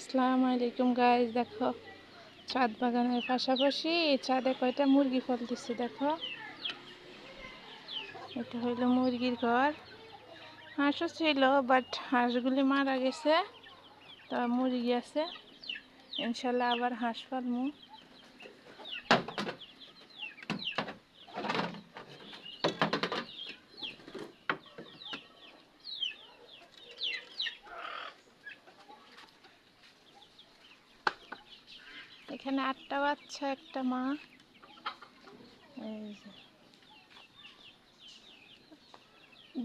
আসসালামু আলাইকুম গাইস, দেখো ছাদ বাগানের পাশাপাশি ছাদে কয়টা মুরগি ফেলতেছি। দেখো এটা হইলো মুরগির ঘর। হাঁসও ছিল, বাট হাঁসগুলি মারা গেছে। তা মুরগি আছে, ইনশাল্লাহ আবার হাঁস পালমু। এখানে 8টা বাচ্চা, একটা মা। এই যে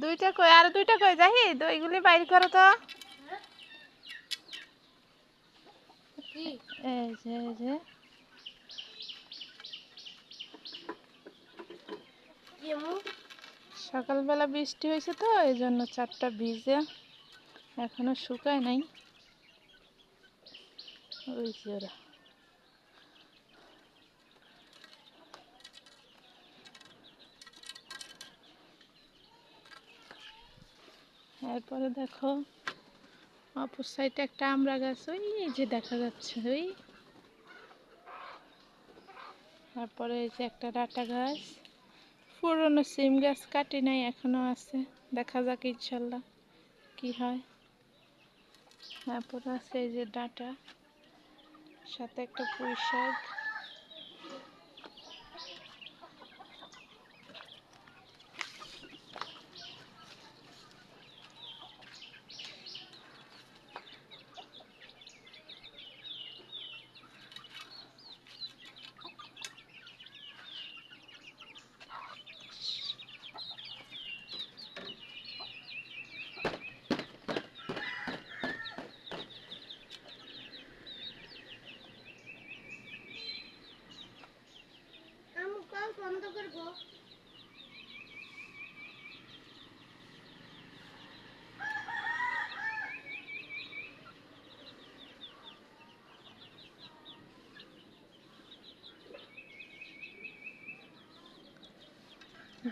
দুইটা কই, আর দুইটা কই জাহিদ, ওইগুলি বাইর করো তো। এই যে সকালবেলা বৃষ্টি হয়েছে তো এই জন্য চারটা ভিজে এখনো শুকায় নাই। ওই যে ওরা এরপরে দেখো অপর সাইডে একটা আমড়া গাছ, ওই যে দেখা যাচ্ছে ওই। তারপরে এই যে একটা ডাটা গাছ, পুরনো সিম গাছ কাটি নাই, এখনো আছে। দেখা যাক ইনশাল্লাহ কি হয়। তারপরে আছে এই যে ডাটা, সাথে একটা পুঁই শাক।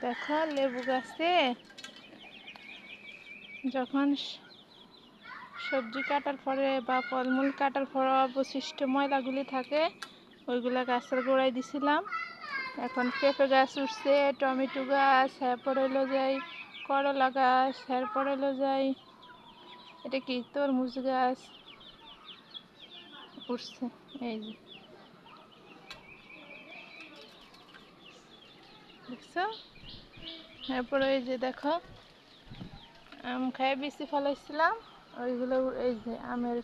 দেখো লেবু গাছে যখন সবজি কাটার পরে বা ফলমূল কাটার পরে অবশিষ্ট ময়লাগুলি থাকে, ওইগুলা গাছের গোড়ায় দিছিলাম। এখন পেঁপে গাছ উঠছে, টমেটো গাছ, এরপরে হলো যাই করলা গাছ, এরপরে হলো যাই এটা কি তরমুজ গাছ উঠছে। এই যে দেখছো, এরপরে এই যে দেখো আম খায় বেশি ফলাইছিলাম, ওইগুলো এই যে আমের